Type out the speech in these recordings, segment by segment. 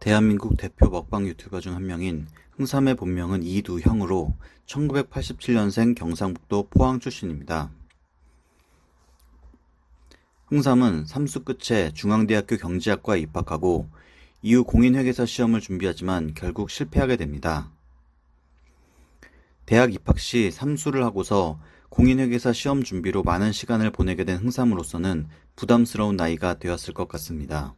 대한민국 대표 먹방 유튜버 중 한 명인 흥삼의 본명은 이두형으로 1987년생 경상북도 포항 출신입니다. 흥삼은 삼수 끝에 중앙대학교 경제학과에 입학하고 이후 공인회계사 시험을 준비하지만 결국 실패하게 됩니다. 대학 입학 시 삼수를 하고서 공인회계사 시험 준비로 많은 시간을 보내게 된 흥삼으로서는 부담스러운 나이가 되었을 것 같습니다.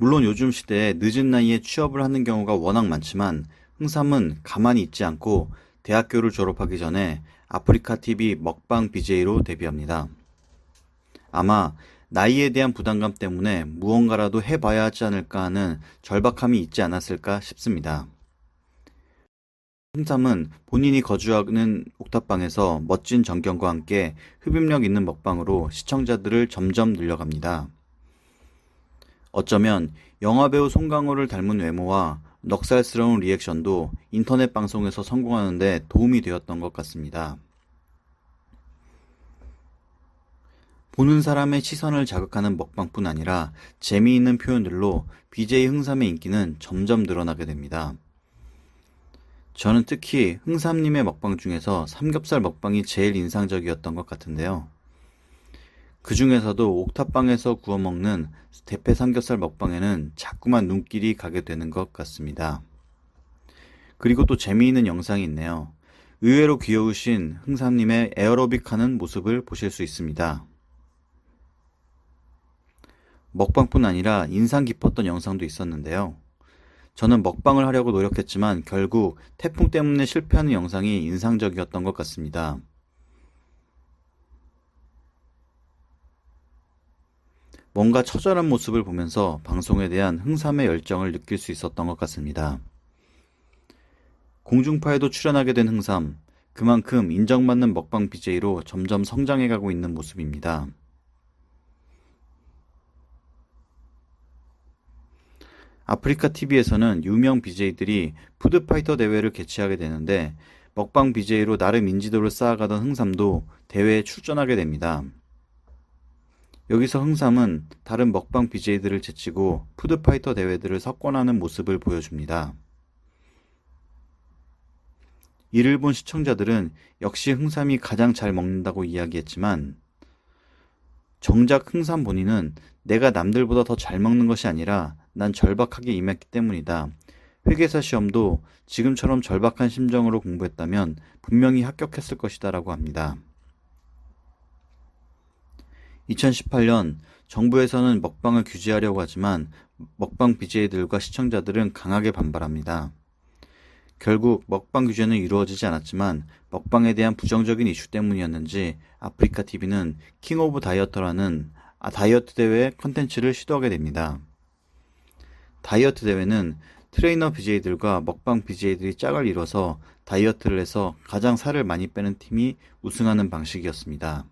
물론 요즘 시대에 늦은 나이에 취업을 하는 경우가 워낙 많지만 흥삼은 가만히 있지 않고 대학교를 졸업하기 전에 아프리카TV 먹방 BJ로 데뷔합니다. 아마 나이에 대한 부담감 때문에 무언가라도 해봐야 하지 않을까 하는 절박함이 있지 않았을까 싶습니다. 흥삼은 본인이 거주하는 옥탑방에서 멋진 전경과 함께 흡입력 있는 먹방으로 시청자들을 점점 늘려갑니다. 어쩌면 영화배우 송강호를 닮은 외모와 넉살스러운 리액션도 인터넷 방송에서 성공하는 데 도움이 되었던 것 같습니다. 보는 사람의 시선을 자극하는 먹방뿐 아니라 재미있는 표현들로 BJ 흥삼의 인기는 점점 늘어나게 됩니다. 저는 특히 흥삼님의 먹방 중에서 삼겹살 먹방이 제일 인상적이었던 것 같은데요. 그 중에서도 옥탑방에서 구워 먹는 대패 삼겹살 먹방에는 자꾸만 눈길이 가게 되는 것 같습니다. 그리고 또 재미있는 영상이 있네요. 의외로 귀여우신 흥삼님의 에어로빅 하는 모습을 보실 수 있습니다. 먹방뿐 아니라 인상 깊었던 영상도 있었는데요. 저는 먹방을 하려고 노력했지만 결국 태풍 때문에 실패하는 영상이 인상적이었던 것 같습니다. 뭔가 처절한 모습을 보면서 방송에 대한 흥삼의 열정을 느낄 수 있었던 것 같습니다. 공중파에도 출연하게 된 흥삼, 그만큼 인정받는 먹방 BJ로 점점 성장해가고 있는 모습입니다. 아프리카TV에서는 유명 BJ들이 푸드파이터 대회를 개최하게 되는데 먹방 BJ로 나름 인지도를 쌓아가던 흥삼도 대회에 출전하게 됩니다. 여기서 흥삼은 다른 먹방 BJ들을 제치고 푸드파이터 대회들을 석권하는 모습을 보여줍니다. 이를 본 시청자들은 역시 흥삼이 가장 잘 먹는다고 이야기했지만 정작 흥삼 본인은 내가 남들보다 더 잘 먹는 것이 아니라 난 절박하게 임했기 때문이다. 회계사 시험도 지금처럼 절박한 심정으로 공부했다면 분명히 합격했을 것이다 라고 합니다. 2018년 정부에서는 먹방을 규제하려고 하지만 먹방 BJ들과 시청자들은 강하게 반발합니다. 결국 먹방 규제는 이루어지지 않았지만 먹방에 대한 부정적인 이슈 때문이었는지 아프리카TV는 킹 오브 다이어터라는 다이어트 대회 컨텐츠를 시도하게 됩니다. 다이어트 대회는 트레이너 BJ들과 먹방 BJ들이 짝을 이뤄서 다이어트를 해서 가장 살을 많이 빼는 팀이 우승하는 방식이었습니다.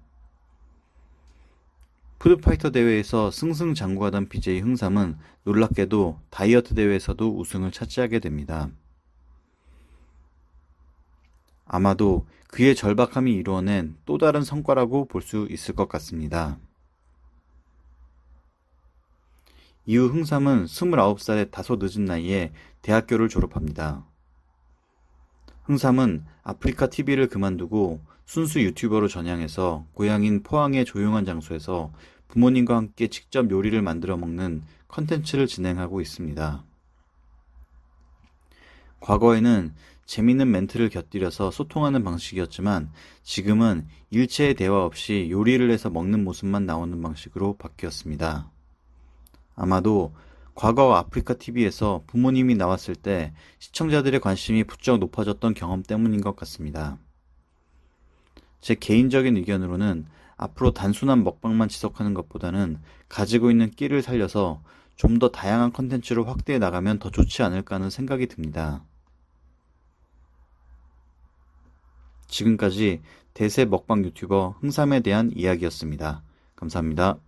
푸드파이터 대회에서 승승장구하던 BJ 흥삼은 놀랍게도 다이어트 대회에서도 우승을 차지하게 됩니다. 아마도 그의 절박함이 이루어낸 또 다른 성과라고 볼 수 있을 것 같습니다. 이후 흥삼은 29살의 다소 늦은 나이에 대학교를 졸업합니다. 흥삼은 아프리카TV를 그만두고 순수 유튜버로 전향해서 고향인 포항의 조용한 장소에서 부모님과 함께 직접 요리를 만들어 먹는 컨텐츠를 진행하고 있습니다. 과거에는 재미있는 멘트를 곁들여서 소통하는 방식이었지만 지금은 일체의 대화 없이 요리를 해서 먹는 모습만 나오는 방식으로 바뀌었습니다. 아마도 과거 아프리카TV에서 부모님이 나왔을 때 시청자들의 관심이 부쩍 높아졌던 경험 때문인 것 같습니다. 제 개인적인 의견으로는 앞으로 단순한 먹방만 지속하는 것보다는 가지고 있는 끼를 살려서 좀 더 다양한 컨텐츠로 확대해 나가면 더 좋지 않을까 하는 생각이 듭니다. 지금까지 대세 먹방 유튜버 흥삼에 대한 이야기였습니다. 감사합니다.